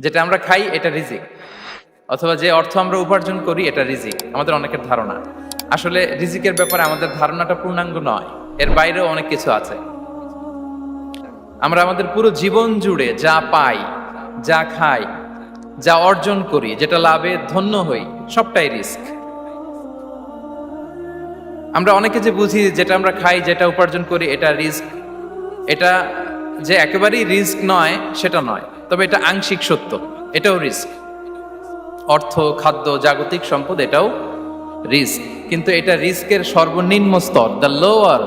যেটা আমরা খাই এটা রিজিক, অথবা যে অর্থ আমরা উপার্জন করি এটা রিজিক। আমাদের অনেকের ধারণা, আসলে রিজিকের ব্যাপারে আমাদের ধারণাটা পূর্ণাঙ্গ নয়, এর বাইরেও অনেক কিছু আছে। আমরা আমাদের পুরো জীবন জুড়ে যা পাই, যা খাই, যা অর্জন করি, যেটা লাভে ধন্য হই, সবটাই রিস্ক। আমরা অনেকে যে বুঝি যেটা আমরা খাই, যেটা উপার্জন করি এটা রিস্ক, এটা যে একেবারেই রিস্ক নয় সেটা নয়, তবে এটা আংশিক সত্য, এটাও রিস্ক। অর্থ, খাদ্য, জাগতিক সম্পদ এটাও রিস্ক, কিন্তু এটা রিস্কের সর্বনিম্ন স্তর। The lower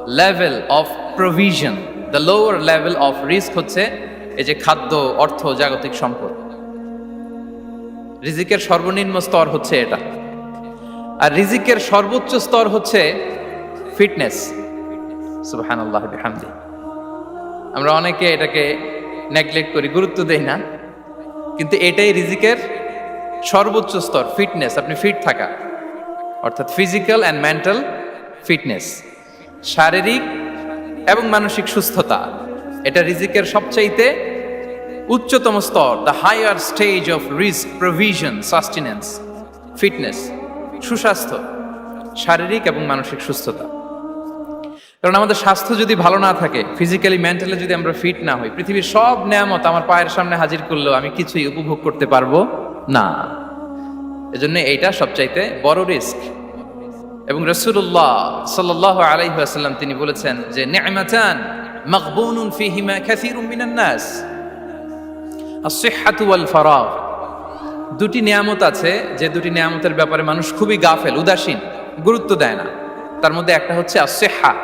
level of provision, the lower level of risk হচ্ছে এই যে খাদ্য, অর্থ, জাগতিক সম্পদ। রিজিকের সর্বনিম্ন স্তর হচ্ছে এটা। আর রিজিকের সর্বোচ্চ স্তর হচ্ছে ফিটনেস। সুবহানাল্লাহ বিহামদি। আমরা অনেকে এটাকে নেগলেক্ট করি, গুরুত্ব দেই না, কিন্তু এটাই রিজিকের সর্বোচ্চ স্তর, ফিটনেস। আপনি ফিট থাকা, অর্থাৎ ফিজিক্যাল অ্যান্ড মেন্টাল ফিটনেস, শারীরিক এবং মানসিক সুস্থতা, এটা রিজিকের সবচাইতে উচ্চতম স্তর। দ্য হায়ার স্টেজ অফ রিস্ক প্রভিশন সাস্টেনেন্স, ফিটনেস, সুস্বাস্থ্য, শারীরিক এবং মানসিক সুস্থতা। কারণ আমাদের স্বাস্থ্য যদি ভালো না থাকে, ফিজিক্যালি মেন্টালি যদি আমরা ফিট না হই, পৃথিবীর সব নেয়ামত আমার পায়ের সামনে হাজির করলেও আমি কিছুই উপভোগ করতে পারবো না। এজন্য এইটা সবচাইতে বড় রিস্ক। এবং রাসূলুল্লাহ সাল্লাল্লাহু আলাইহি ওয়াসাল্লাম তিনি বলেছেন যে নি'মাতান মাগবুনুন ফীহিমা কাসীরুম মিনান নাস, আস-সিহহাতু ওয়াল ফারাগ। দুটি নিয়ামত আছে যে দুটি নিয়ামতের ব্যাপারে মানুষ খুবই গাফেল, উদাসীন, গুরুত্ব দেয় না। তার মধ্যে একটা হচ্ছে আস-সিহহা,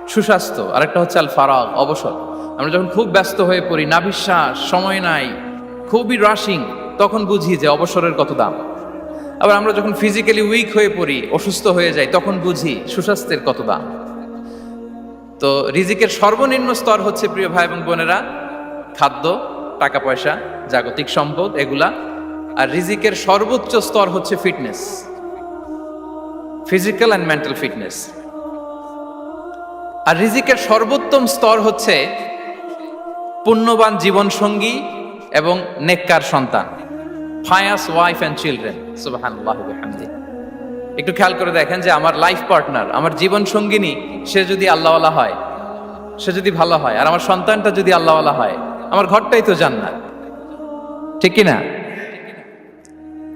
সুস্বাস্থ্য, আর একটা হচ্ছে আল ফারাগ, অবসর। আমরা যখন খুব ব্যস্ত হয়ে পড়ি, নাভিশ্বাস, সময় নাই, খুবই রাশিং, তখন বুঝি যে অবসরের কত দাম। আবার আমরা যখন ফিজিক্যালি উইক হয়ে পড়ি, অসুস্থ হয়ে যাই, তখন বুঝি সুস্বাস্থ্যের কত দাম। তো রিজিকের সর্বনিম্ন স্তর হচ্ছে, প্রিয় ভাই এবং বোনেরা, খাদ্য, টাকা পয়সা, জাগতিক সম্পদ, এগুলা। আর রিজিকের সর্বোচ্চ স্তর হচ্ছে fitness, physical and mental fitness. আর রিজিকের সর্বোত্তম স্তর হচ্ছে পুণ্যবান জীবন সঙ্গী এবং নেককার সন্তান, ফায়াস ওয়াইফ অ্যান্ড চিলড্রেন। সুবহানাল্লাহ বিহামদি। একটু খেয়াল করে দেখেন যে আমার লাইফ পার্টনার, আমার জীবন সঙ্গিনী, সে যদি আল্লাহওয়ালা হয়, সে যদি ভালো হয়, আর আমার সন্তানটা যদি আল্লাহওয়ালা হয়, আমার ঘরটাই তো জান্নাত, ঠিক কি না?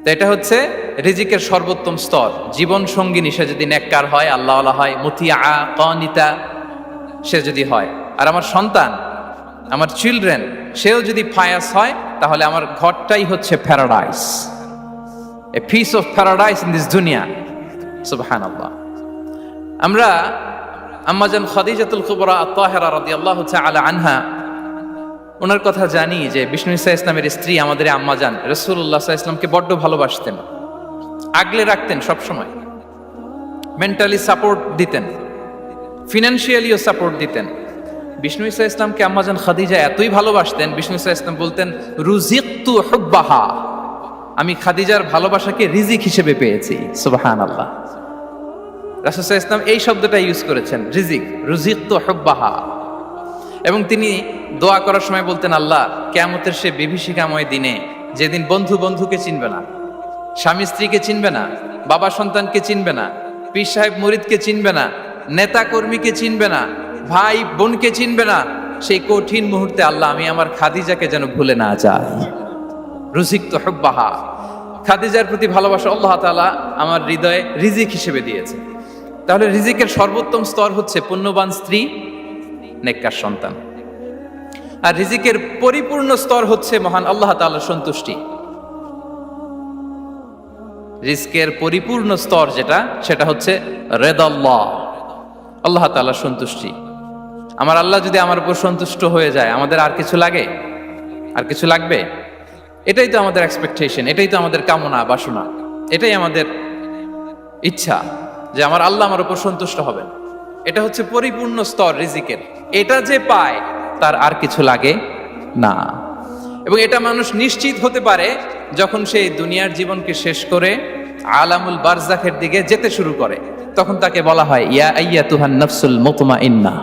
তো এটা হচ্ছে রিজিকের সর্বোত্তম স্তর। জীবন সঙ্গিনী সে যদি নেককার হয়, আল্লাহওয়ালা হয়, মুতিয়া কানিতা সে যদি হয়, আর আমার সন্তান, আমার চিলড্রেন, সেও যদি ফায়াস হয়, তাহলে আমার ঘরটাই হচ্ছে paradise, a piece of paradise in this দুনিয়া। সুবহানাল্লাহ। আমরা আম্মাজান খাদিজাতুল কুবরা আত-তাহিরা রাদিয়াল্লাহু তাআলা আনহা, ওনার কথা জানি যে বিষ্ণু ঈসা ইসলামের স্ত্রী আমাদের আম্মাজান রাসূলুল্লাহ সাল্লাল্লাহু আলাইহি ওয়াসাল্লামকে বড্ড ভালোবাসতেন, আগলে রাখতেন সব সময়, মেন্টালি সাপোর্ট দিতেন, ফিনান্সিয়ালিও সাপোর্ট দিতেন। বিষ্ণু ঈসা ইসলামকে আম্মাজান খাদিজা এতই ভালোবাসতেন, বিষ্ণু ঈসা ইসলাম বলতেন রুজিকতু হুব্বাহা, আমি খাদিজার ভালোবাসাকে রিজিক হিসেবে পেয়েছি। সুবহানাল্লাহ। রাসূল সাল্লাল্লাহু আলাইহি ওয়াসাল্লাম এই শব্দটা ইউজ করেছেন, রিজিক, রুজিকতু হুব্বাহা। এবং তিনি দোয়া করার সময় বলতেন, আল্লাহ, কিয়ামতের সে বিভীষিকাময় দিনে, যেদিন বন্ধু বন্ধুকে চিনবে না, স্বামী স্ত্রীকে চিনবে না, বাবা সন্তানকে চিনবে না, পীর সাহেব মুরিদকে চিনবে না, নেতা কর্মীকে চিনবে না, ভাই বোনকে চিনবে না, সেই কঠিন মুহূর্তে আল্লাহ, আমি আমার খাদিজাকে যেন ভুলে না যাই। রুজিকতু হুব্বাহা, খাদিজার প্রতি ভালোবাসা আল্লাহ তাআলা আমার হৃদয়ে রিজিক হিসেবে দিয়েছে। তাহলে রিজিকের সর্বোত্তম স্তর হচ্ছে পুণ্যবান স্ত্রী, নেককার সন্তান। আর রিজিকের পরিপূর্ণ স্তর হচ্ছে মহান আল্লাহ তাআলার সন্তুষ্টি। রিজকের পরিপূর্ণ স্তর যেটা, সেটা হচ্ছে রিদাল্লাহ, আল্লাহ তাআলার সন্তুষ্টি। আমার আল্লাহ যদি আমার উপর সন্তুষ্ট হয়ে যায়, আমাদের আর কিছু লাগে? আর কিছু লাগবে? এটাই তো আমাদের এক্সপেকটেশন, এটাই তো আমাদের কামনা বাসনা, এটাই আমাদের ইচ্ছা যে আমার আল্লাহ আমার উপর সন্তুষ্ট হবেন। এটা হচ্ছে পরিপূর্ণ স্তর রিজিকের। এটা যে পায়, তার আর কিছু লাগে না। এবং এটা মানুষ নিশ্চিত হতে পারে যখন সে দুনিয়ার জীবনকে শেষ করে আলামুল বারজাখের দিকে যেতে শুরু করে। তখন তাকে বলা হয়, ইয়া আইয়াতুহান নাফসুল মুতমাইন্নাহ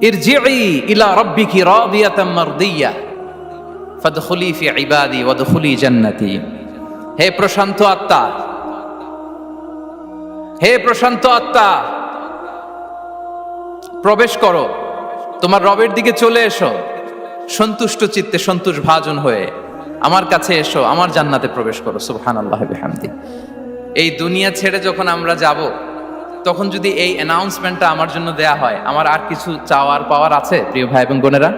ইরজিই ইলা রাব্বিকি রাদিয়াতাম মারদিয়াহ, ফাদখুলি ফি ইবাদি ওয়াদখুলি জান্নাতি। হে প্রশান্ত আত্মা, হে প্রশান্ত আত্মা, প্রবেশ করো, তোমার রবের দিকে চলে এসো, সন্তুষ্ট চিত্তে সন্তোষ ভাজন হয়ে আমার কাছে এসো, আমার জান্নাতে প্রবেশ করো। সুবহানাল্লাহি ওয়া বিহামদি। এই দুনিয়া ছেড়ে যখন আমরা যাব, তখন যদি এই অ্যানাউন্সমেন্টটা আমার জন্য দেয়া হয়, আমার আর কিছু চাওয়ার পাওয়ার আছে? প্রিয় ভাই এবং বোনেরা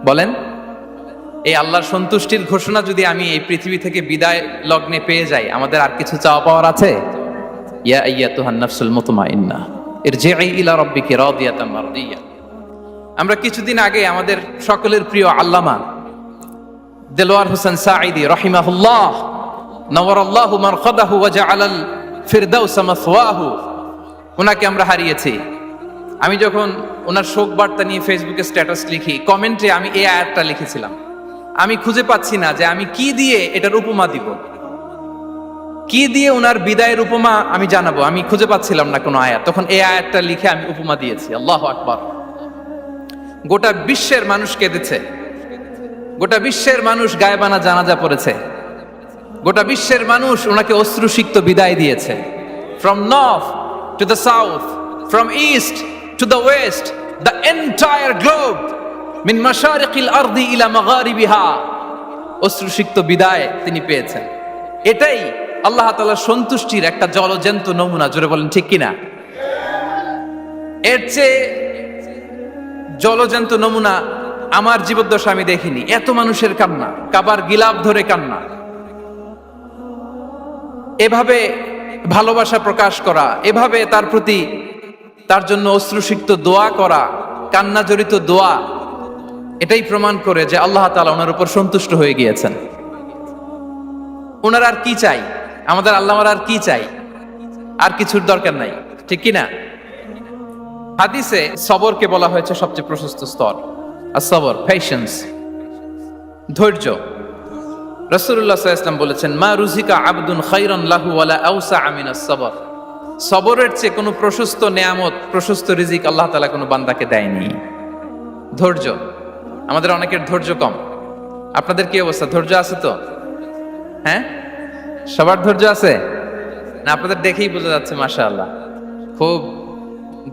বলেন, এই আল্লাহর সন্তুষ্টির ঘোষণা যদি আমি এই পৃথিবী থেকে বিদায় লগ্নে পেয়ে যাই, আমাদের আর কিছু চাওয়া পাওয়ার আছে? ইয়া আইয়াতুহান নাফসুল মুতমাইন্নাহ ইরজিই ইলা রাব্বিকি রাদিয়াতাম মারদিয়া। আমরা কিছুদিন আগে আমাদের সকলের প্রিয় আল্লামা দেলোয়ার হোসেন সাঈদী রাহিমাহুল্লাহ নওয়ারাল্লাহু মারকাদাহু ওয়া জাআলাল ফিরদাউস মাসওয়াহু, ওনাকে আমরা হারিয়েছি। আমি যখন ওনার শোক বার্তা নিয়ে ফেসবুকে স্ট্যাটাস লিখি, কমেন্টে আমি এই আয়াতটা লিখেছিলাম, আমি খুঁজে পাচ্ছি না যে আমি কি দিয়ে এটার উপমা দিব, কি দিয়ে ওনার বিদায়ের উপমা আমি জানাবো। আমি খুঁজে পাচ্ছিলাম না কোনো আয়াত, তখন এই আয়াতটা লিখে আমি উপমা দিয়েছি। আল্লাহু আকবার। গোটা বিশ্বের মানুষ কেঁদেছে, গোটা বিশ্বের মানুষ গায়েবানা জানাজা পড়েছে, গোটা বিশ্বের মানুষ ওনাকে অশ্রুসিক্ত বিদায় দিয়েছে। From north to the south, from east to the west, the entire globe, মিন মাশারিকিল আরদি ইলা মাগারিবিহা, অশ্রুসিক্ত বিদায় তিনি পেয়েছেন। এটাই আল্লাহ তাআলার সন্তুষ্টির একটা জলজ্যান্ত নমুনা। জোরে বলেন ঠিক কিনা? এর চেয়ে জলজ্যান্ত নমুনা আমার জীবদ্দশা আমি দেখিনি। এত মানুষের কান্না, কাবার গিলাফ ধরে কান্না, এভাবে ভালোবাসা প্রকাশ করা, এভাবে তার প্রতি তার জন্য অশ্রুসিক্ত দোয়া করা, কান্না জড়িত দোয়া, এটাই প্রমাণ করে যে আল্লাহ তাআলা ওনার উপর সন্তুষ্ট হয়ে গিয়েছেন। ওনার আর কি চাই? আমাদের আল্লাহর আর কি চাই? আর কিছুর দরকার নাই, ঠিক কিনা? হাদিসে সবরকে বলা হয়েছে সবচেয়ে প্রশস্ত স্তর। as-sabr, patience, ধৈর্য। রাসূলুল্লাহ সাল্লাল্লাহু আলাইহি ওয়াসাল্লাম বলেছেন, মা রুজিকা আবদুন খায়রান লাহু ওয়ালা আওসা মিনাস সাবর। সবরের চেয়ে কোনো প্রশস্ত নেয়ামত, প্রশস্ত রিজিক আল্লাহ তাআলা কোনো বান্দাকে দেয়নি। ধৈর্য। আমাদের অনেকের ধৈর্য কম। আপনাদের কি অবস্থা? ধৈর্য আছে তো? হ্যাঁ, সবার ধৈর্য আছে না? আপনাদের দেখেই বোঝা যাচ্ছে মাশাআল্লাহ, খুব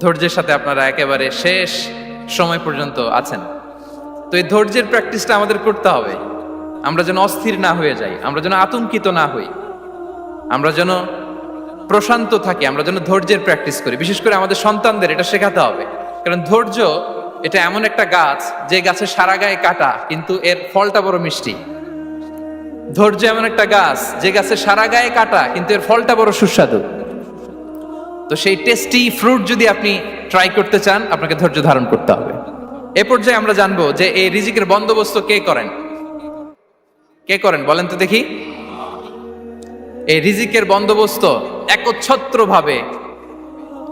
ধৈর্যের সাথে আপনারা একেবারে শেষ সময় পর্যন্ত আছেন। তো এই ধৈর্যের প্র্যাকটিসটা আমাদের করতে হবে। আমরা যেন অস্থির না হয়ে যাই, আমরা যেন আতঙ্কিত না হই, আমরা যেন প্রশান্ত থাকি, আমরা যেন ধৈর্যের প্র্যাকটিস করি। বিশেষ করে আমাদের সন্তানদের এটা শেখাতে হবে। কারণ ধৈর্য এটা এমন একটা গাছ, যে গাছে সারা গায়ে কাটা কিন্তু এর ফলটা বড় মিষ্টি। ধৈর্য এমন একটা গাছ, যে গাছে সারা গায়ে কাটা কিন্তু এর ফলটা বড় সুস্বাদু। তো সেই টেস্টি ফ্রুট যদি আপনি ট্রাই করতে চান, আপনাকে ধৈর্য ধারণ করতে হবে। এ পর্যায়ে আমরা জানবো যে এই রিজিকের বন্দোবস্ত কে করেন? কে করেন বলেন তো দেখি? এই রিজিকের বন্দোবস্ত একচ্ছত্রভাবে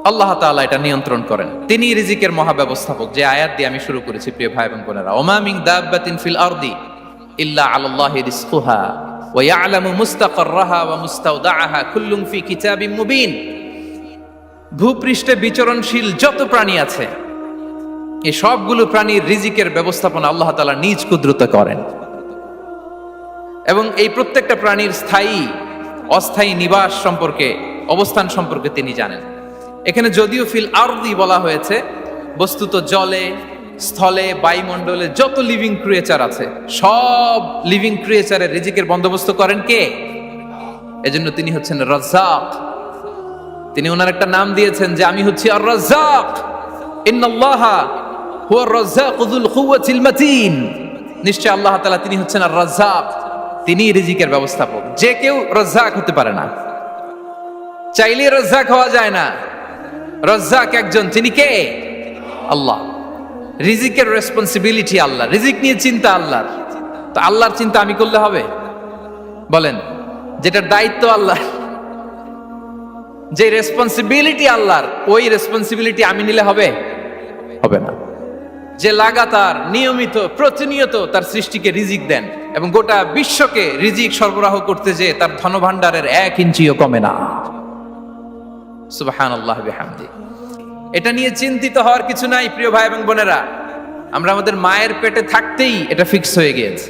আল্লাহ তাআলা এটা নিয়ন্ত্রণ করেন। তিনি রিজিকের মহাব্যবস্থাপক। যে আয়াত দিয়ে আমি শুরু করেছি প্রিয় ভাই এবং বোনেরা, ওমা মিন দাব্বাতিন ফিল আরদি ইল্লা আলাল্লাহি রিজকুহা ওয়া ইয়ালামু মুস্তাকাররাহা ওয়া মুস্তাওদাআহা কুল্লুম ফি কিতাবিম মুবিন। ভূপৃষ্ঠে বিচরণশীল যত প্রাণী আছে, এই সবগুলো প্রাণীর রিজিকের ব্যবস্থাপনা আল্লাহ তাআলা নিজ কুদরতে করেন। এবং এই প্রত্যেকটা প্রাণীর স্থায়ী অস্থায়ী নিবাস সম্পর্কে, অবস্থান সম্পর্কে তিনি জানেন। এখানে যদিও ফিল আরদি বলা হয়েছে, বস্তুত জলে, স্থলে, বায়ুমণ্ডলে যত লিভিং ক্রিয়েচার আছে, সব লিভিং ক্রিয়েচারের রিজিকের বন্দোবস্ত করেন কে? এজন্য তিনি হচ্ছেন রাজ্জাক। তিনি ওনার একটা নাম দিয়েছেন যে আমি হচ্ছি আর রাজ্জাক, ইন্নাল্লাহা হুয়ার রাজ্জাকু যুল কুওয়াতিল মাতিন। নিশ্চয় আল্লাহ তাআলা তিনি হচ্ছেন আর রাজ্জাক, তিনি রিজিকের ব্যবস্থাপক। যে কেউ রাজ্জাক হতে পারে না, চাইলে রাজ্জাক হওয়া যায় না। রাজ্জাক একজন, তিনি কে? আল্লাহ। রিজিকের রেসপন্সিবিলিটি আল্লাহ, রিজিক নিয়ে চিন্তা আল্লাহর। তো আল্লাহর চিন্তা আমি করলে হবে? বলেন, যেটার দায়িত্ব আল্লাহ, যে রেসপন্সিবিলিটি আল্লাহর, ওই রেসপন্সিবিলিটি আমি নিলে হবে? হবে না। যে লাগাতার নিয়মিত প্রতিনিয়ত তার সৃষ্টিকে রিজিক দেন এবং গোটা বিশ্বকে রিজিক সরবরাহ করতে যে তার ধনভাণ্ডারের 1 ইঞ্চিও কমে না। সুবহানাল্লাহ বিহামদি। এটা নিয়ে চিন্তিত হওয়ার কিছু নাই প্রিয় ভাই এবং বোনেরা। আমরা আমাদের মায়ের পেটে থাকতেই এটা ফিক্স হয়ে গিয়েছে।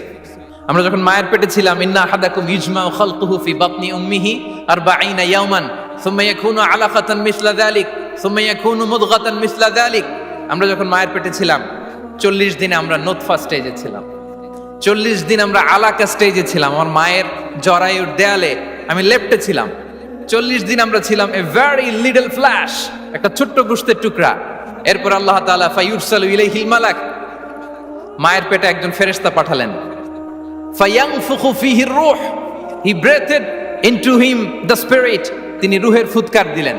আমরা যখন মায়ের পেটে ছিলাম, ইন্না আহাদাকুম ইজমাউ খালকুহু ফি বাতনি উম্মিহি 40 ইয়াওমান সুম্মা ইয়াকুনু আলাকাতান মিসলা যালিক সুম্মা ইয়াকুনু মুদগাতান মিসলা যালিক। আমরা যখন মায়ের পেটে ছিলাম 40 দিনে আমরা নুতফা স্টেজে ছিলাম, 40 দিন আমরা আলাকা স্টেজে ছিলাম। আমার মায়ের জরায়ুর দেয়ালে আমি লেপ্টে ছিলাম। 40 দিন আমরা ছিলাম এ ভেরি লিটল ফ্ল্যাশ, একটা ছোট্ট গোশতের টুকরা। এরপর আল্লাহ তাআলা ফায়ুরসালু ইলাইহিল মালাক, মায়ের পেটে একজন ফেরেশতা পাঠালেন। ফায়ানফুখু ফিহি রূহ, he breathed into him the spirit, তিনি রূহের ফুৎকার দিলেন।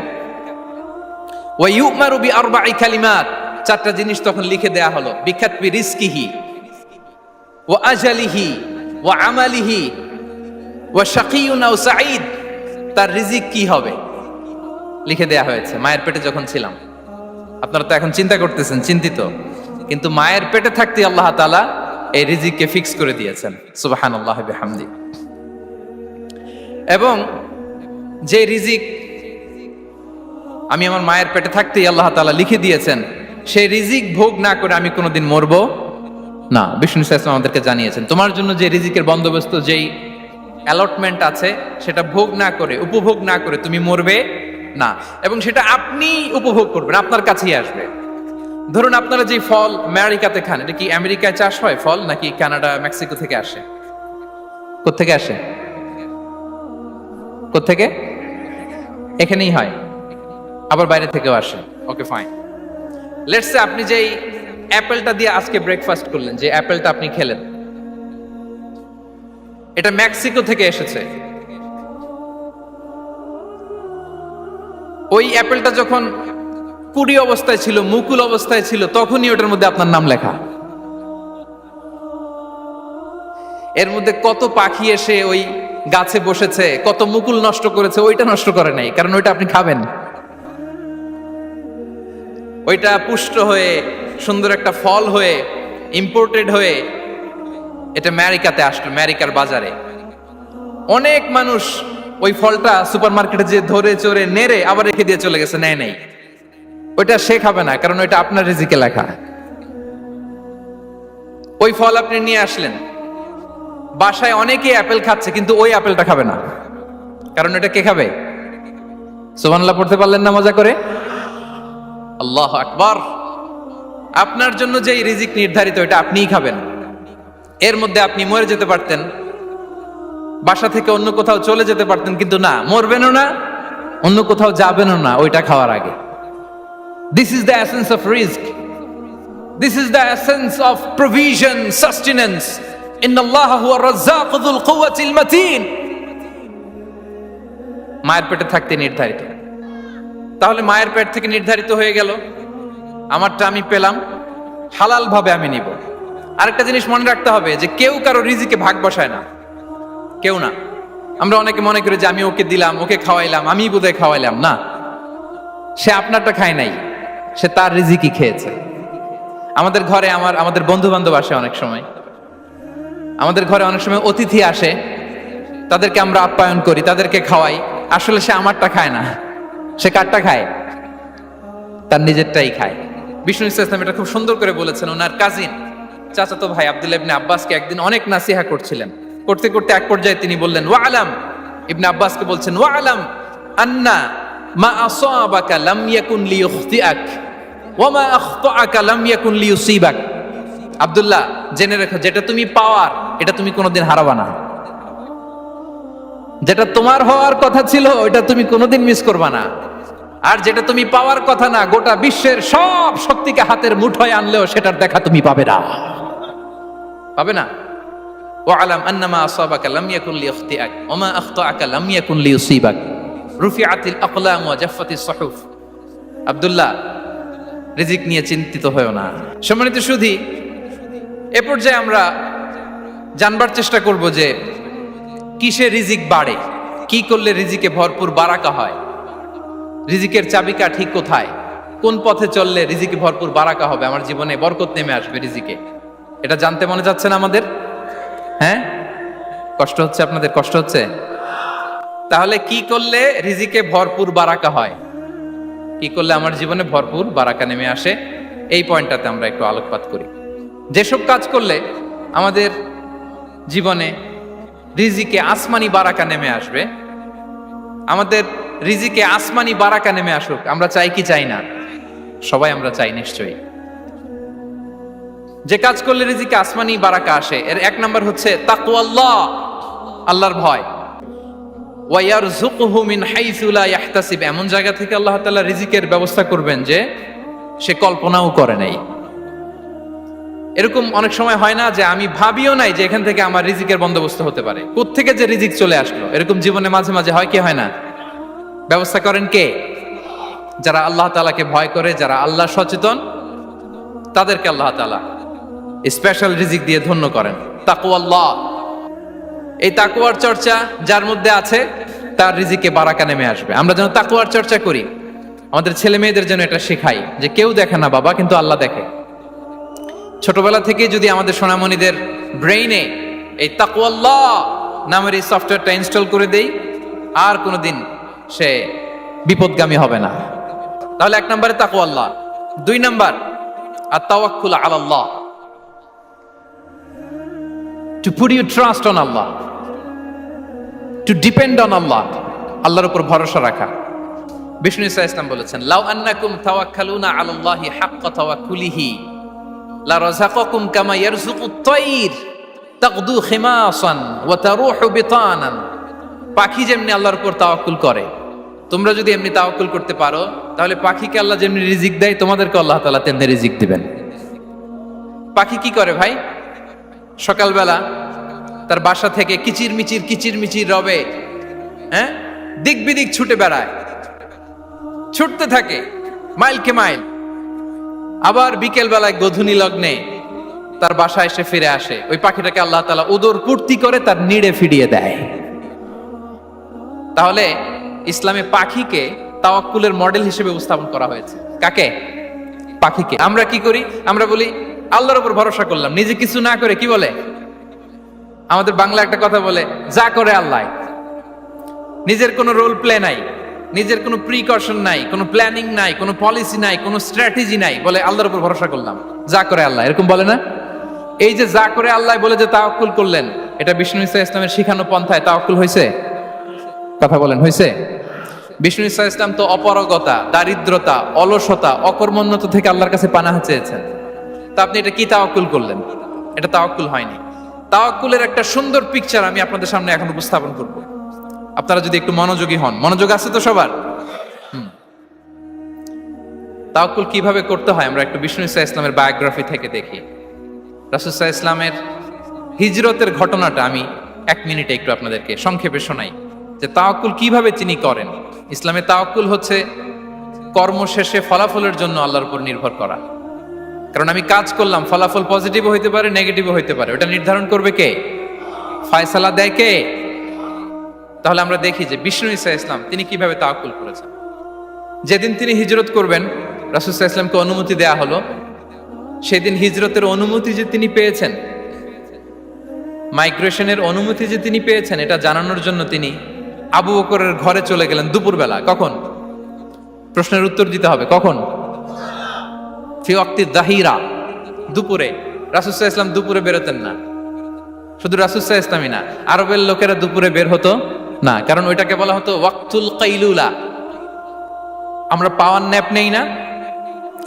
ওয়া ইউমারু বিআরবা'i কালিমাত, চারটা জিনিস তখন লিখে দেয়া হলো। বিখাতবি রিজকিহি ওয়া আজালিহি ওয়া আমালিহি ওয়া শাকিয়ুন আও সাঈদ, তার রিজিক কি হবে লিখে দেয়া হয়েছে মায়ের পেটে যখন ছিলাম। আপনারা তো এখন চিন্তা করতেছেন, চিন্তিত, কিন্তু মায়ের পেটে থাকতে আল্লাহ তাআলা এই রিজিককে ফিক্স করে দিয়েছেন। সুবহানাল্লাহ বিহামদি। এবং যে রিজিক আমি আমার মায়ের পেটে থাকতেই আল্লাহ তাআলা লিখে দিয়েছেন, সেই রিজিক ভোগ না করে আমি কোনোদিন মরবো না। বিষ্ণু ইসলাম আমাদেরকে জানিয়েছেন, তোমার জন্য যে রিজিকের বন্দোবস্ত, যেই অ্যালটমেন্ট আছে, সেটা ভোগ না করে, উপভোগ না করে তুমি মরবে না। এবং সেটা আপনি উপভোগ করবেন, আপনার কাছেই আসবে। ধরুন আপনারা যে ফল আমেরিকাতে খান, এটা কি আমেরিকায় চাষ হয় ফল, নাকি কানাডা মেক্সিকো থেকে আসে? কোত্থেকে আসে? কোত্থেকে? এখানেই হয়, আবার বাইরে থেকেও আসে। Okay fine. লেটস সে আপনি যেই অ্যাপেলটা দিয়ে আজকে ব্রেকফাস্ট করলেন, যে অ্যাপেলটা আপনি খেলেন, এটা মেক্সিকো থেকে এসেছে। ওই অ্যাপেলটা যখন কুড়ি অবস্থায় ছিল, মুকুল অবস্থায় ছিল, তখনই ওটার মধ্যে আপনার নাম লেখা। এর মধ্যে কত পাখি এসে ওই গাছে বসেছে, কত মুকুল নষ্ট করেছে, ওইটা নষ্ট করে নাই, কারণ ওইটা আপনি খাবেন। ওইটা পুষ্ট হয়ে সুন্দর একটা ফল হয়ে ইম্পোর্টেড হয়ে এটা আমেরিকাতে আসলো, আমেরিকার বাজারে। অনেক মানুষ ওই ফলটা সুপার মার্কেটে যে ধরে চড়ে নেড়ে আবার রেখে দিয়ে চলে গেছে, নেয় নেই। ওইটা সে খাবে না, কারণ ওইটা আপনার রিজিকে লেখা। ওই ফল আপনি নিয়ে আসলেন, বাসায় অনেকে অ্যাপেল খাচ্ছে, কিন্তু ওই অ্যাপেলটা খাবে না, কারণ এটা কে খাবে? সুবহানাল্লাহ পড়তে পারলেন না মজা করে? আল্লাহু আকবার। আপনার জন্য যে রিজিক নির্ধারিত, এটা আপনিই খাবেন। এর মধ্যে আপনি মরে যেতে পারতেন, বাসা থেকে অন্য কোথাও চলে যেতে পারতেন, কিন্তু না, মরবেনও না, অন্য কোথাও যাবেনও না ওইটা খাওয়ার আগে। This is the essence of risk, this is the essence of provision, sustenance. ইন্নাল্লাহা হুয়া রাজ্জাকু যুল কুওয়াতিল মাতিন। মায়ের পেটে থাকতে নির্ধারিত। তাহলে মায়ের পেট থেকে নির্ধারিত হয়ে গেল, আমারটা আমি পেলাম, হালাল ভাবে আমি নিব। আরেকটা জিনিস মনে রাখতে হবে যে কেউ কারো রিজিকে ভাগ বসায় না, কেউ না। আমরা অনেকে মনে করি যে আমি ওকে দিলাম, ওকে খাওয়াইলাম, আমি বোধহয় খাওয়াইলাম। না, সে আপনারটা খায় নাই, সে তার রিজিকই খেয়েছে। আমাদের ঘরে আমাদের বন্ধু বান্ধব আসে, অনেক সময় আমাদের ঘরে অনেক সময় অতিথি আসে, তাদেরকে আমরা আপ্যায়ন করি, তাদেরকে খাওয়াই। আসলে সে আমারটা খায় না, সে কারটা খায়? তার নিজেরটাই খায়। বিষ্ণু ইসলাম এটা খুব সুন্দর করে বলেছেন। ওনার কাজিন, চাচাতো ভাই আব্দুল্লাহ ইবনে আব্বাসকে একদিন অনেক নাসিহা করছিলেন। করতে করতে এক পর্যায়ে তিনি বললেন, ওয়া আলাম, ইবনে আব্বাসকে বলছেন, ওয়া আলাম আন্না মা আসাবাকা লাম ইয়াকুন লিইখতিআক ওয়া মা আখতাআকা লাম ইয়াকুন লিইউসিবাক। আব্দুল্লাহ, জেনে রেখো, যেটা তুমি পাওয়ার, এটা তুমি কোনোদিন হারাবা না। যেটা তোমার হওয়ার কথা ছিল, ওটা তুমি কোনোদিন মিস করবা না। আর যেটা তুমি পাওয়ার কথা না, গোটা বিশ্বের সব শক্তিকে হাতের মুঠোয় আনলেও সেটার দেখা তুমি পাবে না, পাবে না। ওয়া আলাম আন্নামা আসাবাকা লাম ইয়াকুন লিইখতিআক ওয়া মা আখতাআকা লাম ইয়াকুন লিইউসিবাক রুফিআতিল আকলাম ওয়া জাফফাতিস সুহুফ। আব্দুল্লাহ, রিজিক নিয়ে চিন্তিত হয়ো না। সম্মানিত সুধী, এ পর্যায়ে আমরা জানবার চেষ্টা করব যে কিসে রিজিক বাড়ে, কি করলে রিজিকে ভরপুর বারাকা হয়, রিজিকের চাবিকা ঠিক কোথায়, কোন পথে চললে রিজিকে ভরপুর বারাকা হবে, আমার জীবনে বরকত নেমে আসবে রিজিকে। এটা জানতে মনে যাচ্ছে না আমাদের? হ্যাঁ, কষ্ট হচ্ছে আপনাদের? কষ্ট হচ্ছে? তাহলে কি করলে রিজিকে ভরপুর বারাকা হয়, কি করলে আমার জীবনে ভরপুর বারাকা নেমে আসে, এই পয়েন্টটাতে আমরা একটু আলোকপাত করি। যেসব কাজ করলে আমাদের জীবনে রিজিকে আসমানি বারাকা নেমে আসবে, আমাদের রিজিকে আসমানি বারাকা নেমে আসুক, আমরা চাই কি চাই না? সবাই আমরা চাই নিশ্চয়ই। যে কাজ করলে রিজিকে আসমানি বারাকা আসে এর এক নাম্বার হচ্ছে তাকওয়াল্লাহ, আল্লাহর ভয়। ওয়ায়ারযুকুহু মিন হাইসু লা ইয়াহতাসিব, এমন জায়গা থেকে আল্লাহ তাআলা রিজিকের ব্যবস্থা করবেন যে সে কল্পনাও করে নাই। এরকম অনেক সময় হয় না যে আমি ভাবিও নাই যে এখান থেকে আমার রিজিকের বন্দোবস্ত হতে পারে, কোত্থেকে যে রিজিক চলে আসলো, এরকম জীবনে মাঝে মাঝে হয় কি হয় না? ব্যবস্থা করেন কে? যারা আল্লাহ তাআলাকে ভয় করে, যারা আল্লাহ সচেতন, তাদেরকে আল্লাহ তাআলা স্পেশাল রিজিক দিয়ে ধন্য করেন। তাকওয়াল্লাহ, এই তাকওয়ার চর্চা যার মধ্যে আছে তার রিজিকে বারাকা নেমে আসবে। আমরা যেন তাকওয়ার চর্চা করি, আমাদের ছেলে মেয়েদের যেন এটা শেখাই যে কেউ দেখে না বাবা, কিন্তু আল্লাহ দেখে। ছোটবেলা থেকে যদি আমাদের সোনামণিদের ব্রেইনে এই তাকওয়াল্লাহ নামের এই সফটওয়্যারটা ইনস্টল করে দেই, আর কোনোদিন সে বিপদগামী হবে না। তাহলে এক নম্বরে তাকওয়াল্লাহ। দুই number আত-তাওয়াক্কুল আলাল্লাহ, to put your trust on Allah, to depend on Allah, আল্লাহর উপর ভরসা রাখা। বিষ্ণু ইসা ইসলাম বলেছেন, লাউ আন্নাকুম তাওয়াক্কালুনা আলাল্লাহি হাক্কা তাওয়াক্কুলিহি লা রাযাকাকুম কামা ইয়ারযুকুত তায়র তাগদু খিমাসান ওয়া তারুহু বিতানান। পাখি যেমনি আল্লাহর উপর তাওয়াক্কুল করে, তোমরা যদি এমনি তাওয়াক্কুল করতে পারো, তাহলে পাখিকে আল্লাহ যেমনি রিজিক দেয়, তোমাদেরকে আল্লাহ তাআলা তেমনি রিজিক দিবেন। পাখি কি করে ভাই? সকালবেলা তার বাসা থেকে কিচির মিচির রবে, হ্যাঁ, দিক বিদিক ছুটে বেড়ায়, ছুটতে থাকে মাইলকে মাইল। আবার বিকেল বেলায় গোধূলি লগ্নে তার বাসায় এসে ফিরে আসে। ওই পাখিটাকে আল্লাহ তাআলা উদর পূর্তি করে তার নিড়ে ফিরিয়ে দেয়। তাহলে ইসলামে পাখিকে তাওয়াক্কুলের মডেল হিসেবে উপস্থাপন করা হয়েছে। কাকে? পাখিকে। আমরা কি করি? আমরা বলি আল্লাহর উপর ভরসা করলাম, নিজে কিছু না করে। কি বলে আমাদের বাংলা একটা কথা বলে, যা করে আল্লাহ। নিজের কোনো রোল প্লে নাই, নিজের কোনো প্রিকশন নাই, কোনো প্ল্যানিং নাই, কোনো পলিসি নাই, কোনো স্ট্র্যাটেজি নাই, বলে আল্লাহর উপর ভরসা করলাম, যা করে আল্লাহ। এরকম বলে না? এই যে যা করে আল্লাহ বলে যে তাওয়াক্কুল করলেন, এটা বিষ্ণু ইসা ইসলামের শিখানো পন্থায় তাওয়াক্কুল হয়েছে? কথা বলেন, হয়েছে? বিষ্ণু ইসা ইসলাম তো অপারগতা, দারিদ্রতা, অলসতা, অকর্মণ্যতা থেকে আল্লাহর কাছে পানাহ চেয়েছেন। তা আপনি এটা কি তাওয়াক্কুল করলেন? এটা তাওয়াক্কুল হয়নি। তাওয়াক্কুলের একটা সুন্দর পিকচার আমি আপনাদের সামনে এখন উপস্থাপন করব, আপনারা যদি একটু মনোযোগী হন। মনোযোগ আছে তো সবার? তাওয়াক্কুল কিভাবে করতে হয় আমরা একটু বিষ্ণু ইসা ইসলামের বায়োগ্রাফি থেকে দেখি। রাসূল সাল্লাল্লাহু আলাইহি ইসলামের হিজরতের ঘটনাটা আমি 1 মিনিটে একটু আপনাদেরকে সংক্ষেপে শোনাই, যে তাওয়াক্কুল কিভাবে তিনি করেন। ইসলামে তাওয়াক্কুল হচ্ছে কর্ম শেষে ফলাফলের জন্য আল্লাহর উপর নির্ভর করা। কারণ আমি কাজ করলাম, ফলাফল পজিটিভও হইতে পারে, নেগেটিভও হইতে পারে, ওটা নির্ধারণ করবে কে? ফয়সালা দেয় কে? তাহলে আমরা দেখি যে বিষ্ণু ইসা ইসলাম তিনি কিভাবে তাওয়াক্কুল করেছেন। যেদিন তিনি হিজরত করবেন, রাসূল সাল্লাল্লাহু আলাইহি ওয়াসাল্লামকে অনুমতি দেয়া হলো, সেদিন হিজরতের অনুমতি যে তিনি পেয়েছেন, মাইগ্রেশনের অনুমতি যে তিনি পেয়েছেন, এটা জানানোর জন্য তিনি আবু বকরের ঘরে চলে গেলেন দুপুরবেলা। কখন? প্রশ্নের উত্তর দিতে হবে। কখন? ফি ওয়াক্তি যাহিরা, দুপুরে। রাসূল সাল্লাল্লাহু আলাইহি ওয়াসাল্লাম দুপুরে বেরোতেন না। শুধু রাসূল সাল্লাল্লাহু আলাইহি ওয়াসাল্লামই না, আরবের লোকেরা দুপুরে বের হতো না, কারণ ওইটাকে বলা হতো ওয়াক্তুল কাইলুলা। আমরা পাওয়ার ন্যাপ নেই না,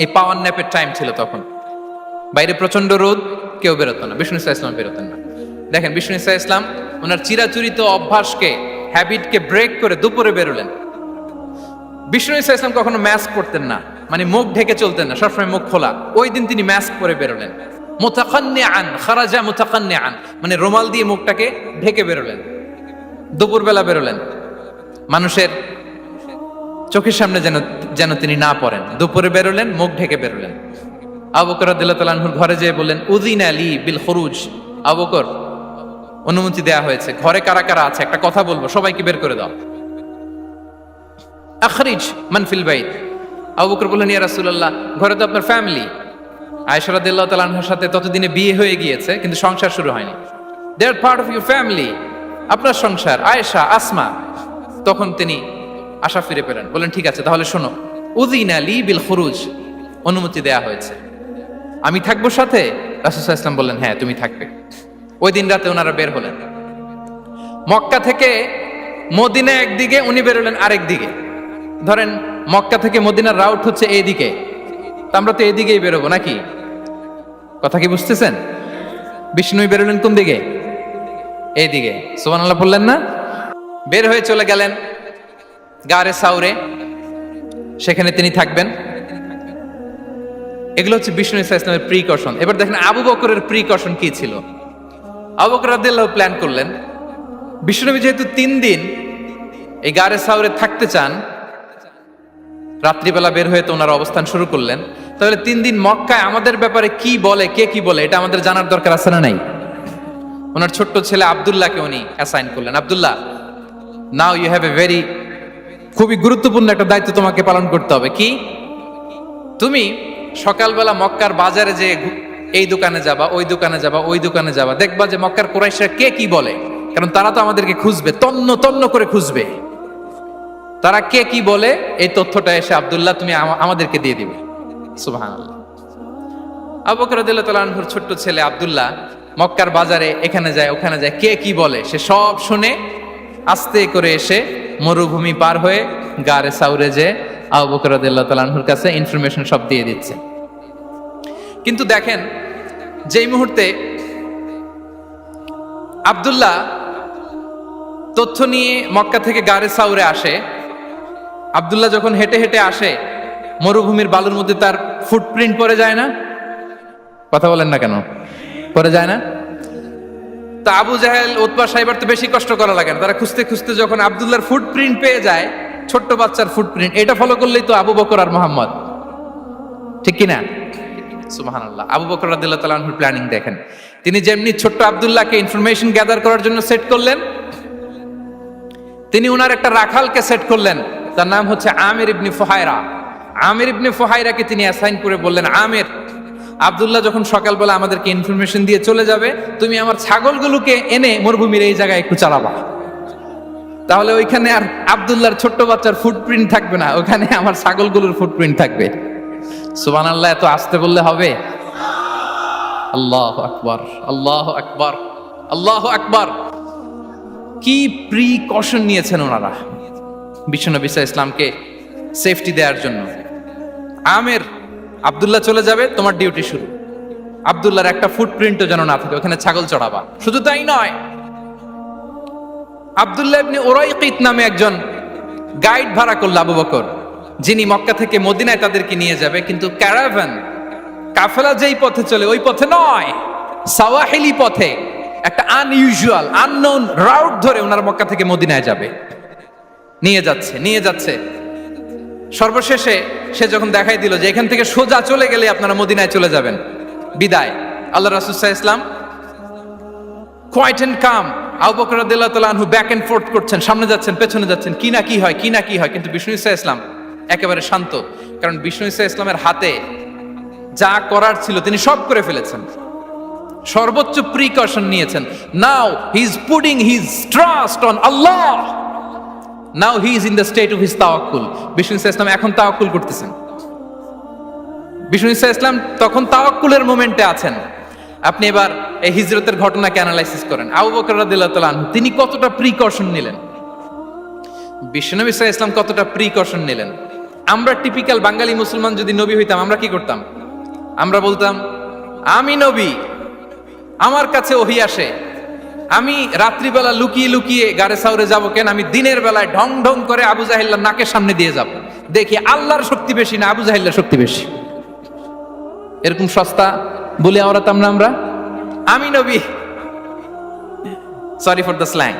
এই পাওয়ার ন্যাপের টাইম ছিল তখন। বাইরে প্রচন্ড রোদ, কেউ বেরোতো না, বিষ্ণু ইসা ইসলাম বেরোতেন না। দেখেন বিষ্ণু ইসা ইসলাম ওনার চিরাচরিত অভ্যাসকে, হ্যাবিটকে ব্রেক করে দুপুরে বেরোলেন। বিষ্ণু ইসা ইসলাম কখনো মাস্ক পরতেন না, মানে মুখ ঢেকে চলতেন না, সবসময় মুখ খোলা। ওই দিন তিনি মাস্ক পরে বেরোলেন। মুতাকান্নিআন, খারাজা মুতাকান্নিআন, মানে রুমাল দিয়ে মুখটাকে ঢেকে বেরোলেন। দুপুরবেলা বেরোলেন, মানুষের চোখের সামনে যেন তিনি না পড়েন। দুপুরে বেরোলেন, মুখ ঢেকে বেরোলেন। আবু বকর রাদিয়াল্লাহু তাআলা আনহুর ঘরে যেয়ে বললেন, উযিনা লি বিল খুরুজ। আবু বকর, অনুমতি দেয়া হয়েছে, ঘরে কারা কারা আছে একটা কথা বলবো, সবাইকে বের করে দাও। আখরিজ মান ফিল বাইত। আবু বকর বললেন, ইয়া রাসূলুল্লাহ, ঘরে তো আপনার ফ্যামিলি। আয়েশা রাদিয়াল্লাহু তাআলা আনহার সাথে ততদিনে বিয়ে হয়ে গিয়েছে, কিন্তু সংসার শুরু হয়নি। দে আর পার্ট অফ ইউর ফ্যামিলি, আপনার সংসার, আয়েশা, আসমা। তখন তিনি আশা ফিরে পেলেন, বলেন ঠিক আছে তাহলে শোনো, উযিনা লি বিল খুরুজ, অনুমতি দেয়া হয়েছে, আমি থাকবো সাথে। রাসূল সাল্লাল্লাহু আলাইহি ওয়াসাল্লাম বললেন, হ্যাঁ তুমি থাকবে। ওই দিন রাতে ওনারা বের হলেন। মক্কা থেকে মদিনা একদিকে, উনি বেরোলেন আরেক দিকে। ধরেন মক্কা থেকে মদিনার রাউট হচ্ছে এইদিকে, তো আমরা তো এইদিকেই বেরোবো নাকি? কথা কি বুঝতেছেন? বিষ্ণু বেরোলেন কোন দিকে? এইদিকে। সুবহানাল্লাহ বললেন না? বের হয়ে চলে গেলেন গারে সাউরে, সেখানে তিনি থাকবেন। এগুলো হচ্ছে বিষ্ণু ইসলামের প্রিকশন। এবার দেখেন আবু বকরের প্রিকশন কি ছিল। আবু বকর রাদিয়াল্লাহু প্ল্যান করলেন, বিষ্ণুনবী যেহেতু 3 দিন এই গারে সাউরে থাকতে চান, রাত্রিবেলা বের হয়ে তো ওনার অবস্থান শুরু করলেন, তাহলে 3 দিন মক্কায় আমাদের ব্যাপারে কি বলে, কে কি বলে, এটা আমাদের জানার দরকার আছে না নাই? ওনার ছোট্ট ছেলে আব্দুল্লাহকে উনি অ্যাসাইন করলেন। আব্দুল্লাহ, now you have a very, খুবই গুরুত্বপূর্ণ একটা দায়িত্ব তোমাকে পালন করতে হবে। কি? তুমি সকালবেলা মক্কার বাজারে যে এই দোকানে যাবা, ওই দোকানে যাবা, ওই দোকানে যাবা, দেখবা যে মক্কার কুরাইশরা কে কি বলে, কারণ তারা তো আমাদেরকে খুঁজবে, তন্ন তন্ন করে খুঁজবে। তারা কে কি বলে এই তথ্যটা এসে আব্দুল্লাহ তুমি আমাদেরকে দিয়ে দিবে। সুবহানাল্লাহ। আবু বকর রাদিয়াল্লাহু তাআলা আনহুর ছোট্ট ছেলে আব্দুল্লাহ মক্কার বাজারে এখানে যায় ওখানে যায়, কে কি বলে সে সব শুনে আস্তে করে এসে মরুভূমি পার হয়ে গারে সাউরে যে আবু বকর রাদিয়াল্লাহু তাআলা আনহুর কাছে ইনফরমেশন সব দিয়ে দিচ্ছে। কিন্তু দেখেন, যেই মুহূর্তে আব্দুল্লাহ তথ্য নিয়ে মক্কা থেকে গারে সাউরে আসে, আব্দুল্লাহ যখন হেঁটে হেঁটে আসে, মরুভূমির বালুর মধ্যে তার ফুটপ্রিন্ট পড়ে যায় না? কথা বলেন না কেন? পড়ে যায় না? তা আবু জাহেল, উতবা সাইবার তো বেশি কষ্ট করা লাগে না, তারা খুঁজতে খুঁজতে যখন আব্দুল্লাহর ফুটপ্রিন্ট পেয়ে যায়, ছোট্ট বাচ্চার ফুটপ্রিন্ট, এটা ফলো করলেই তো আবু বকর আর মোহাম্মদ, ঠিক কিনা? সুবহানাল্লাহ। আবু বকর রাদিয়াল্লাহু তাআলা আনহুর প্ল্যানিং দেখেন। তিনি যেমনি ছোট্ট আব্দুল্লাহকে ইনফরমেশন গ্যাদার করার জন্য সেট করলেন, তিনি উনার একটা রাখালকে সেট করলেন, তার নাম হচ্ছে আমির ইবনে ফুহায়রা। আমির ইবনে ফুহায়রাকে তিনি অ্যাসাইন করে বললেন, আমির, আব্দুল্লাহ যখন সকালবেলা আমাদেরকে ইনফরমেশন দিয়ে চলে যাবে, তুমি আমার ছাগলগুলোকে এনে মরুভূমির এই জায়গায় একটু চালাবা, তাহলে ওইখানে আর আব্দুল্লাহর ছোট্ট বাচ্চার ফুটপ্রিন্ট থাকবে না, ওখানে আমার ছাগলগুলোর ফুটপ্রিন্ট থাকবে। সুবহানাল্লাহ। এত আসতে বললে হবে? আল্লাহু আকবার, আল্লাহু আকবার, আল্লাহু আকবার। কি প্রিকশন নিয়েছেন ওনারা বিশ্বনবী সাল্লাল্লাহু আলাইহি ইসলামকে সেফটি দেওয়ার জন্য। আমির, আব্দুল্লাহ চলে যাবে, তোমার ডিউটি শুরু। আব্দুল্লাহর একটা ফুটপ্রিন্টও যেন না থাকে, ওখানে ছাগল চড়াবা। শুধু তাই নয়, আব্দুল্লাহ ইবনে উরাইকিত নামে একজন গাইড ভাড়া করল আবু বকর, যিনি মক্কা থেকে মদিনায় তাদেরকে নিয়ে যাবে, কিন্তু ক্যারাভান, কাফেলা যেই পথে চলে ওই পথে নয়, সাওয়াহিলি পথে, একটা আনইউজুয়াল আননোন রাউট ধরে ওনারা মক্কা থেকে মদিনায় যাবে। নিয়ে যাচ্ছে সর্বশেষে সে যখন দেখাই দিল যে এখান থেকে সোজা চলে গেলে আপনারা মদিনায় চলে যাবেন, বিদায়। আল্লাহ রাসূল সাল্লাল্লাহু আলাইহি ওয়াসাল্লাম কোয়াইট এন্ড কাম, আবু বকর রাদিয়াল্লাহু তাআলা আনহু ব্যাক এন্ড ফোর্থ করছেন, সামনে যাচ্ছেন, পেছনে যাচ্ছেন, কি না কি হয়, কি না কি হয়। কিন্তু বিষ্ণু সাল্লাল্লাহু আলাইহি ওয়াসাল্লাম একেবারে শান্ত, কারণ বিষ্ণু সাল্লাল্লাহু আলাইহি ওয়াসাল্লামের হাতে যা করার ছিল তিনি সব করে ফেলেছেন, সর্বোচ্চ প্রিকশন নিয়েছেন। Now he is putting his trust on আল্লাহ, now he is in the state of his তাওয়াক্কুল। বিষ্ণু সাল্লাল্লাহু আলাইহি ওয়াসাল্লাম এখন তাওয়াক্কুল করতেছেন। বিষ্ণু সাল্লাল্লাহু আলাইহি ওয়াসাল্লাম তখন তাওয়াক্কুলের মোমেন্টে আছেন। আপনি এবার এই হিজরতের ঘটনাকে অ্যানালাইসিস করেন। আবু বকর রাদিয়াল্লাহু তাআলা আনহু তিনি কতটা প্রিকশন নিলেন, বিশ্বনবী সাল্লাল্লাহু আলাইহি ওয়াসাল্লাম কতটা প্রিকশন নিলেন। আমরা টিপিক্যাল বাঙালি মুসলমান যদি নবী হইতাম, আমরা কি করতাম? আমরা বলতাম, আমি নবী, আমার কাছে ওহী আসে, আমি রাত্রিবেলা লুকিয়ে লুকিয়ে গারে সাউরে যাব কেন? আমি দিনের বেলায় ঢং ঢং করে আবু জাহেলের নাকের সামনে দিয়ে যাব, দেখি আল্লাহর শক্তি বেশি না আবু জাহেলের শক্তি বেশি। এরকম সস্তা বলে আওড়াতাম না আমরা? আমি নবী, সরি ফর দ্য স্ল্যাং,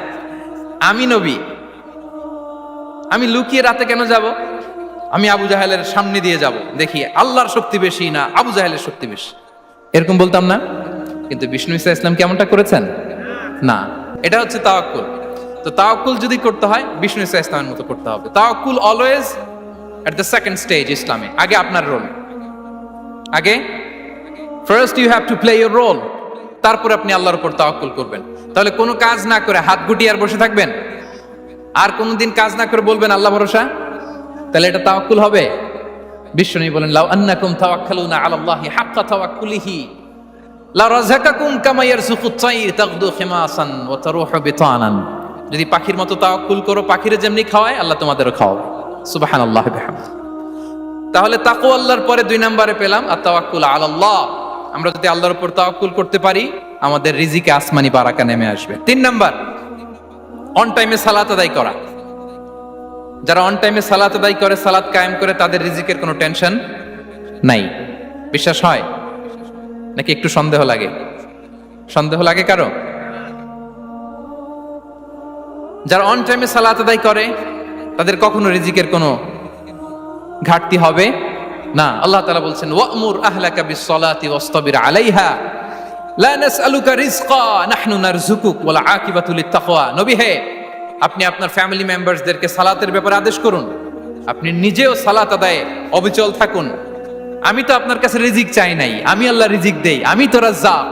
আমি নবী, আমি লুকিয়ে রাতে কেন যাব? আমি আবু জাহেলের সামনে দিয়ে যাব, দেখি আল্লাহর শক্তি বেশি না আবু জাহেলের শক্তি বেশি। এরকম বলতাম না? কিন্তু বিষ্ণু ঈসা ইসলাম কেমনটা করেছেন? না, এটা হচ্ছে তাওয়াক্কুল। তো তাওয়াক্কুল যদি করতে হয় বিষ্ণু ঈসা ইসলামের মতো করতে হবে। তাওয়াক্কুল always at the second stage ইসলামে। আগে আপনার রোল, আগে first you have to play your role, তারপর আপনি আল্লাহর উপর তাওয়াক্কুল করবেন। তাহলে কোনো কাজ না করে হাত গুটিয়ে আর বসে থাকবেন, আর কোনোদিন কাজ না করে বলবেন আল্লাহ ভরসা, তাহলে এটা তাওয়াক্কুল হবে? বিশ্বনবী বলেন, লাউ আন্নাকুম তাওয়াক্কালুনা আলাল্লাহি হাক্কা তাওয়াক্কুলিহি লা রাযাকাকুম কামা ইয়ারযুকুত তায়র তাগদু খিমাসান ওয়া তারুহু বিতানান। যদি পাখির মতো তাওয়াক্কুল করো, পাখিরে যেমনি খাওয়ায় আল্লাহ তোমাদেরও খাওয়াবে। সুবহানাল্লাহি ওয়া বিহামদিহি। তাহলে তাকওয়া আল্লাহর পরে 2 নম্বরে পেলাম আত-তাওয়াক্কুল আলাল্লাহ। আমরা যদি আল্লাহর উপর তাওয়াক্কুল করতে পারি, আমাদের রিজিকে আসমানি বারাকা নেমে আসবে। 3 নাম্বার, অন টাইমে সালাত আদায় করা। যারা অন টাইমে সালাত আদায় করে, সালাত কায়েম করে, তাদের রিজিকের কোনো টেনশন নাই। বিশ্বাস হয় নাকি একটু সন্দেহ লাগে? সন্দেহ লাগে কারো? যারা অন টাইমে সালাত আদায় করে তাদের কখনো রিজিকের কোনো ঘাটতি হবে না। আল্লাহ তাআলা বলছেন, ওয়া'মুর আহলাকা বিস-সালাতি ওয়াসতাবির আলাইহা লা নাসআলুকা রিজকা নাহনু নারযুকুক ওয়াল আকিবাতু লিত-তাকওয়া। নবী হে, আপনি আপনার ফ্যামিলি মেম্বারসদেরকে সালাতের ব্যাপারে আদেশ করুন, আপনি নিজেও সালাত আদায়ে অবিচল থাকুন। আমি তো আপনার কাছে রিজিক চাই নাই, আমি আল্লাহ রিজিক দেই, আমি তো রাজ্জাক।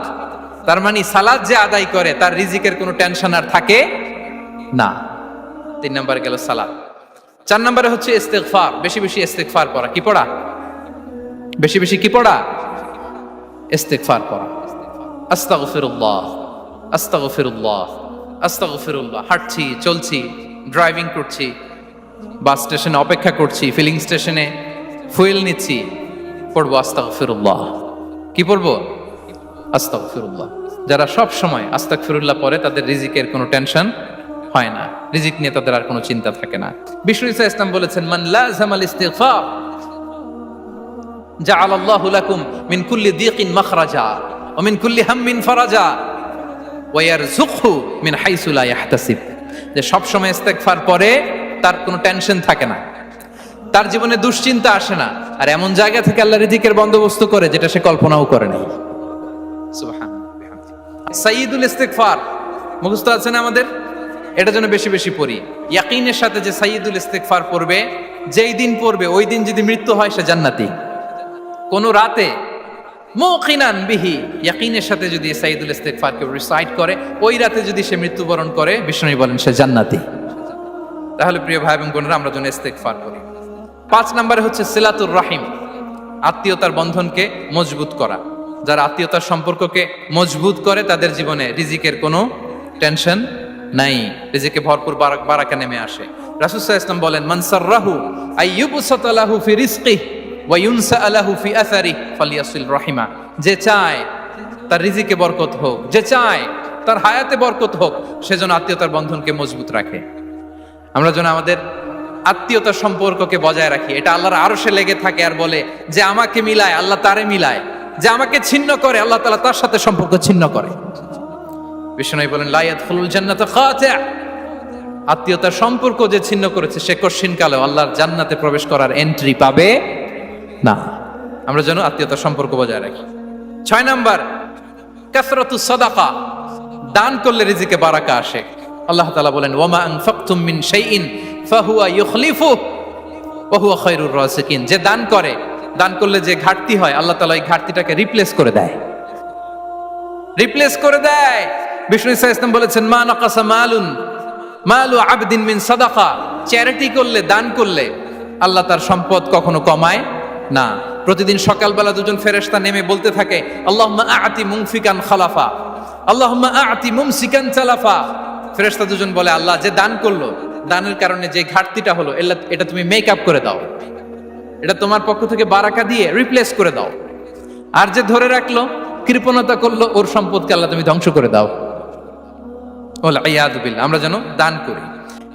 তার মানে সালাত যে আদায় করে তার রিজিকের কোনো টেনশন আর থাকে না। 3 নম্বরে গেল সালাত। 4 নম্বরে হচ্ছে ইস্তিগফার। বেশি বেশি ইস্তিগফার পড়া। কি পড়া? বেশি বেশি কি পড়া? ইস্তিগফার পড়া। আস্তাগফিরুল্লাহ, আস্তাগফিরুল্লাহ, আস্তাগফিরুল্লাহ। হাঁটছি, চলছি, ড্রাইভিং করছি, বাস স্টেশনে অপেক্ষা করছি, ফিলিং স্টেশনে ফুয়েল নিচ্ছি, পড়বো আস্তাগফিরুল্লাহ। কি পড়বো? আস্তাগফিরুল্লাহ। যারা সব সময় আস্তাগফিরুল্লাহ পড়ে তাদের রিজিকের কোনো টেনশন হয় না, রিজিক নিয়ে তাদের আর কোনো চিন্তা থাকে না। বিষ্ণু ঈসা ইসলাম বলেছেন, মান লাযামাল ইস্তিগফার জাআলাল্লাহু লাকুম মিন কুল্লি দীকিন মাখরাজা ওয়া মিন কুল্লি হাম্মিন ফারাজা ওয়া ইয়ারযুকহু মিন হাইসু লা ইয়াহতাসিব। যে সব সময় ইস্তিগফার পড়ে তার কোনো টেনশন থাকে না, তার জীবনে দুশ্চিন্তা আসে না, আর এমন জায়গা থেকে আল্লাহ রিজিকের বন্দোবস্ত করে যেটা সে কল্পনাও করে নাই। সুবহানাল্লাহ। সাইয়্যিদুল ইস্তিগফার মুখস্থ আছে না আমাদের? এটা যেন বেশি বেশি পড়ি। ইয়াকিনের সাথে যে সাইয়্যিদুল ইস্তিগফার পড়বে, যেই দিন পড়বে ওই দিন যদি মৃত্যু হয় সে জান্নাতি। কোন রাতে মুকিনান বিহি, ইয়াকিনের সাথে যদি সাইয়্যিদুল ইস্তিগফারকে রিসাইট করে, ওই রাতে যদি সে মৃত্যুবরণ করে, বিষ্ণু বলেন সে জান্নাতি। তাহলে প্রিয় ভাই এবং বোনেরা, আমরা যেন ইস্তিগফার করি। 5 নম্বরে হচ্ছে সিলাতুর রাহিম, আত্মীয়তার বন্ধনকে মজবুত করা। যারা আত্মীয়তার সম্পর্ককে মজবুত করে তাদের জীবনে রিজিকের কোনো টেনশন নাই, রিজিকে ভরপুর বারাকা নেমে আসে। রাসূল সাল্লাল্লাহু আলাইহি ওয়াসাল্লাম বলেন, মান সাররাহু আইয়ুবসাতা লাহু ফি রিজকিহি ওয়া ইউনসা লাহু ফি আসারিহি ফালিয়াসিল রাহিমা। যে চায় তার রিজিকে বরকত হোক, যে চায় তার হায়াতে বরকত হোক, সেজন্য আত্মীয়তার বন্ধনকে মজবুত রাখে। আমরা যেন আমাদের আত্মীয়তার সম্পর্ককে বজায় রাখি। এটা আল্লাহর আরশে লেগে থাকে আর বলে যে আমাকে মিলায় আল্লাহ তারে মিলায়, যে আমাকে ছিন্ন করে আল্লাহ তাআলা তার সাথে সম্পর্ক ছিন্ন করে। বিষ্ণু বলেন, লা ইয়াদখুলুল জান্নাতা খাতি'। আত্মীয়তার সম্পর্ক যে ছিন্ন করেছে সে কশিনকালেও আল্লাহর জান্নাতে প্রবেশ করার এন্ট্রি পাবে না। আমরা যেন আত্মীয়তার সম্পর্ক বজায় রাখি। 6 নাম্বার, কাসরাতুস সাদাকা। দান করলে রিজিকে বারাকা আসে। আল্লাহ তাআলা বলেন, ওয়ামা আনফাকতুম মিন শাইইন ফাহুয়া ইউখলিফুহু ওয়া হুয়া খায়রুর রাযিকিন। যে দান করে, দান করলে যে ঘাটতি হয় আল্লাহ তাআলা এই ঘাটতিটাকে রিপ্লেস করে দেয়, রিপ্লেস করে দেয়। বিষ্ণু ঈসা ইসলাম বলেছেন, মা নাকাসা মালু আবদিন মিন সাদাকা। চ্যারিটি করলে, দান করলে আল্লাহ তার সম্পদ কখনো কমায় না। প্রতিদিন সকালবেলা 2জন ফেরেশতা নেমে বলতে থাকে, আল্লাহুম্মা আ'তি মুনফিকান খালাফা, আল্লাহুম্মা আ'তি মুমসিকান তালাফা। ফেরেশতা 2জন বলে, আল্লাহ যে দান করলো, দানের কারণে যে ঘাটতিটা হলো এটা তুমি মেক আপ করে দাও, এটা তোমার পক্ষ থেকে বারাকা দিয়ে রিপ্লেস করে দাও। আর যে ধরে রাখলো, কৃপণতা করলো, ওর সম্পদকে আল্লাহ তুমি ধ্বংস করে দাও। ওয়াল ইয়াদু বিল্লাহ। আমরা যেন দান করি।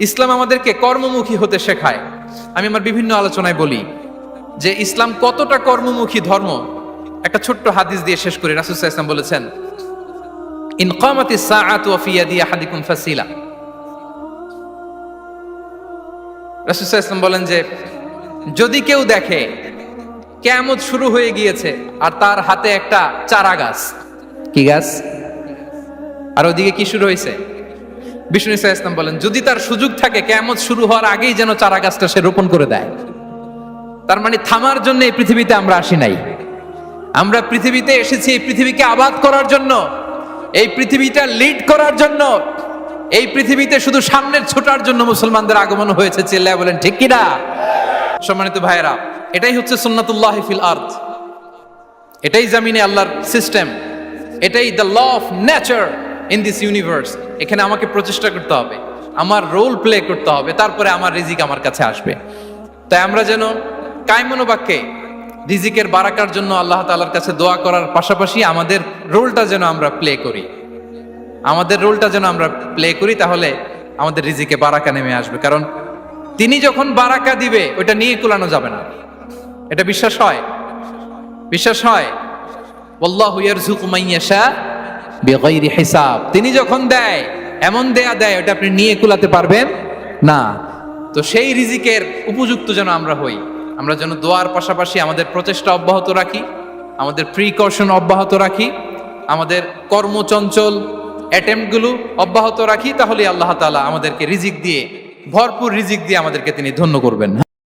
ইসলাম আমাদেরকে কর্মমুখী হতে শেখায়। আমি আমার বিভিন্ন আলোচনায় বলি যে ইসলাম কতটা কর্মমুখী ধর্ম। একটা ছোট্ট হাদিস দিয়ে শেষ করি। রাসূল সাল্লাল্লাহু আলাইহি ওয়াসাল্লাম বলেছেন, ইন কামাতিস সাআতু ওয়া ফি ইয়াদি আহাদিকুম ফাসিলা। রাসূল সাল্লাল্লাহু আলাইহি ওয়াসাল্লাম বলেন যে যদি কেউ দেখে কিয়ামত শুরু হয়ে গিয়েছে আর তার হাতে একটা চারা গাছ, কি গাছ? আর ওদিকে কি শুরু হয়েছে? বিষ্ণু ঈসা ইসলাম বলেন, যদি তার সুযোগ থাকে কিয়ামত শুরু হওয়ার আগেই যেন চারা গাছটা সে রোপণ করে দেয়। তার মানে থামার জন্য এই পৃথিবীতে আমরা আসি নাই। আমরা পৃথিবীতে এসেছি এই পৃথিবীকে আবাদ করার জন্য, এই পৃথিবীটা লিড করার জন্য। এই পৃথিবীতে শুধু সামনের ছোটার জন্য মুসলমানদের আগমন হয়েছে। চিল্লায় বলেন ঠিক কিনা? সম্মানিত ভাইয়েরা, এটাই হচ্ছে সুন্নাতুল্লাহি ফিল আরদ। এটাই জামিনে আল্লাহর সিস্টেম। এটাই the law of nature in this universe. এখানে আমাকে প্রচেষ্টা করতে হবে, আমার রোল প্লে করতে হবে, তারপরে আমার রিজিক আমার কাছে আসবে। তাই আমরা যেন কায়মনো বাক্যে রিজিকের বারাকার জন্য আল্লাহ তাআলার কাছে দোয়া করার পাশাপাশি আমাদের রোলটা যেন আমরা প্লে করি, তাহলে আমাদের রিজিকে বারাকা নেমে আসবে। কারণ তিনি যখন বারাকা দিবে ওটা নিয়ে কুলানো যাবে না। এটা বিশ্বাস হয়? ওয়াল্লাহু ইয়ারযুকু মান ইয়াশা বিগাইরি হিসাব। তিনি যখন দেয় এমন দেয় ওটা আপনি নিয়ে কুলাতে পারবেন না। তো সেই রিজিকের উপযুক্ত যেন আমরা হই, আমরা যেন দোয়ার পাশাপাশি আমাদের প্রচেষ্টা অব্যাহত রাখি, আমাদের প্রিকশন অব্যাহত রাখি, আমাদের কর্মচঞ্চল অ্যাটেম্পটগুলো অব্যাহত রাখি, তাহলে আল্লাহ তাআলা আমাদেরকে রিজিক দিয়ে, ভরপুর রিজিক দিয়ে আমাদেরকে তিনি ধন্য করবেন।